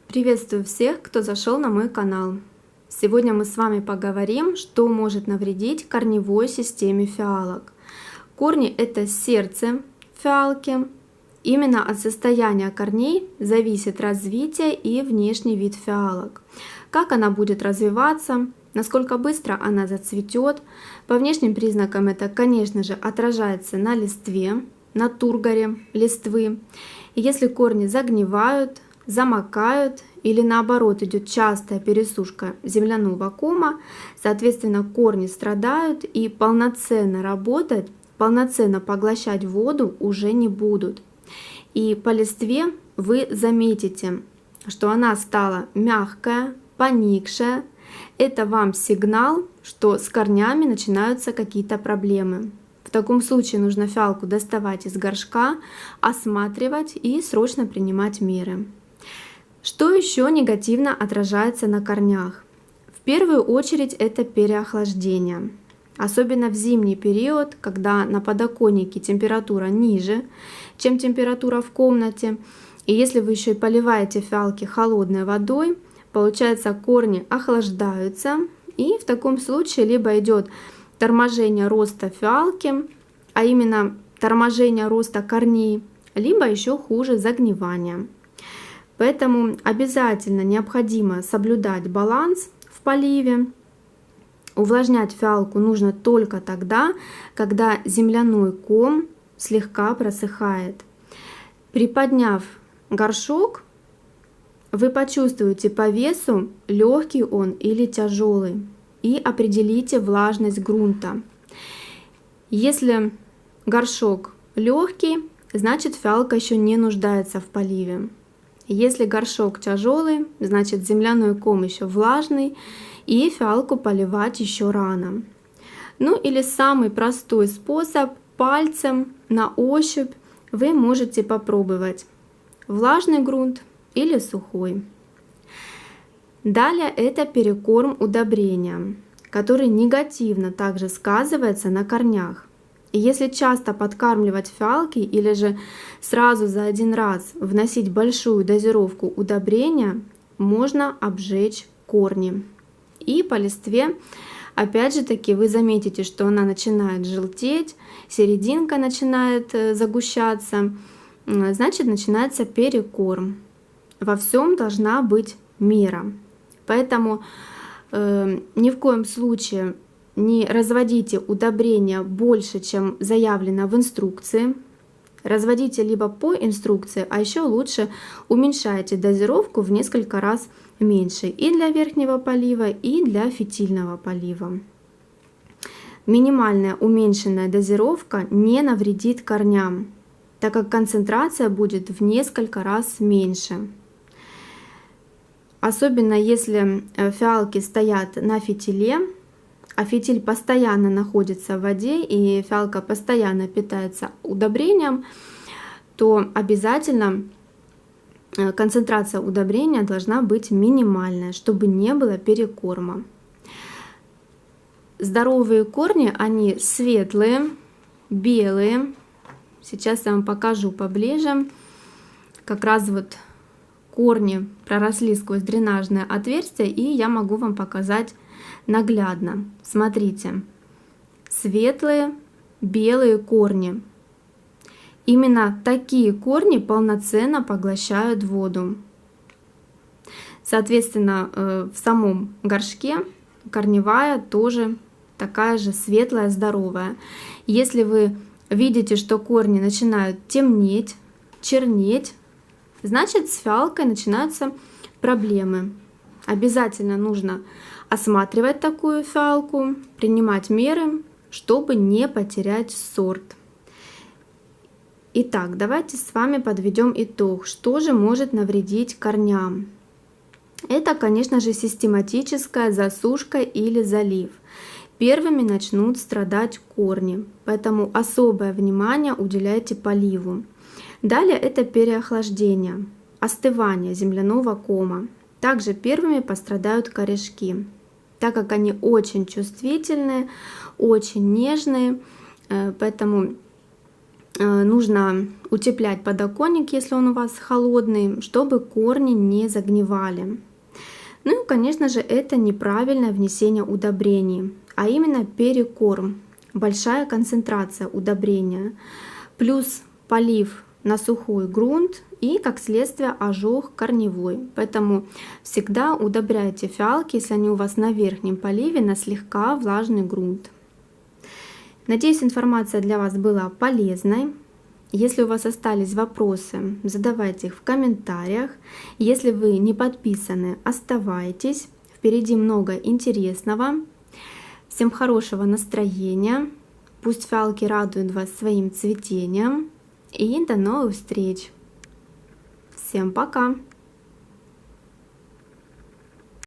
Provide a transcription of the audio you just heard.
Приветствую всех, кто зашел на мой канал. Сегодня мы с вами поговорим, что может навредить корневой системе фиалок. Корни — это сердце фиалки. Именно от состояния корней зависит развитие и внешний вид фиалок. Как она будет развиваться, насколько быстро она зацветет. По внешним признакам это, конечно же, отражается на листве, на тургоре листвы. И если корни загнивают, замокают или наоборот идет частая пересушка земляного кома, соответственно корни страдают и полноценно работать, полноценно поглощать воду уже не будут. И по листве вы заметите, что она стала мягкая, поникшая. Это вам сигнал, что с корнями начинаются какие-то проблемы. В таком случае нужно фиалку доставать из горшка, осматривать и срочно принимать меры. Что еще негативно отражается на корнях? В первую очередь это переохлаждение. Особенно в зимний период, когда на подоконнике температура ниже, чем температура в комнате. И если вы еще и поливаете фиалки холодной водой, получается, корни охлаждаются. И в таком случае либо идет торможение роста фиалки, а именно торможение роста корней, либо еще хуже загнивание. Поэтому обязательно необходимо соблюдать баланс в поливе. Увлажнять фиалку нужно только тогда, когда земляной ком слегка просыхает. Приподняв горшок, вы почувствуете по весу, легкий он или тяжелый, и определите влажность грунта. Если горшок легкий, значит фиалка еще не нуждается в поливе. Если горшок тяжелый, значит земляной ком еще влажный, и фиалку поливать еще рано. Ну или самый простой способ — пальцем на ощупь вы можете попробовать влажный грунт или сухой. Далее это перекорм удобрения, который негативно также сказывается на корнях. И если часто подкармливать фиалки или же сразу за один раз вносить большую дозировку удобрения, можно обжечь корни. И по листве, опять же таки, вы заметите, что она начинает желтеть, серединка начинает загущаться, значит начинается перекорм. Во всем должна быть мера. Поэтому ни в коем случае не разводите удобрения больше, чем заявлено в инструкции. Разводите либо по инструкции, а еще лучше уменьшайте дозировку в несколько раз меньше и для верхнего полива, и для фитильного полива. Минимальная уменьшенная дозировка не навредит корням, так как концентрация будет в несколько раз меньше. Особенно если фиалки стоят на фитиле, а фитиль постоянно находится в воде и фиалка постоянно питается удобрением, то обязательно концентрация удобрения должна быть минимальная, чтобы не было перекорма. Здоровые корни, они светлые, белые. Сейчас я вам покажу поближе. Как раз вот корни проросли сквозь дренажное отверстие, и я могу вам показать наглядно. Смотрите, светлые белые корни. Именно такие корни полноценно поглощают воду. Соответственно, в самом горшке корневая тоже такая же светлая, здоровая. Если вы видите, что корни начинают темнеть, чернеть, значит с фиалкой начинаются проблемы. Обязательно нужно осматривать такую фиалку, принимать меры, чтобы не потерять сорт. Итак, давайте с вами подведем итог. Что же может навредить корням? Это, конечно же, систематическая засушка или залив. Первыми начнут страдать корни, поэтому особое внимание уделяйте поливу. Далее это переохлаждение, остывание земляного кома. Также первыми пострадают корешки, так как они очень чувствительные, очень нежные, поэтому нужно утеплять подоконник, если он у вас холодный, чтобы корни не загнивали. Ну и, конечно же, это неправильное внесение удобрений, а именно перекорм, большая концентрация удобрения, плюс полив на сухой грунт и, как следствие, ожог корневой. Поэтому всегда удобряйте фиалки, если они у вас на верхнем поливе, на слегка влажный грунт. Надеюсь, информация для вас была полезной. Если у вас остались вопросы, задавайте их в комментариях. Если вы не подписаны, оставайтесь. Впереди много интересного. Всем хорошего настроения. Пусть фиалки радуют вас своим цветением. И до новых встреч. Всем пока!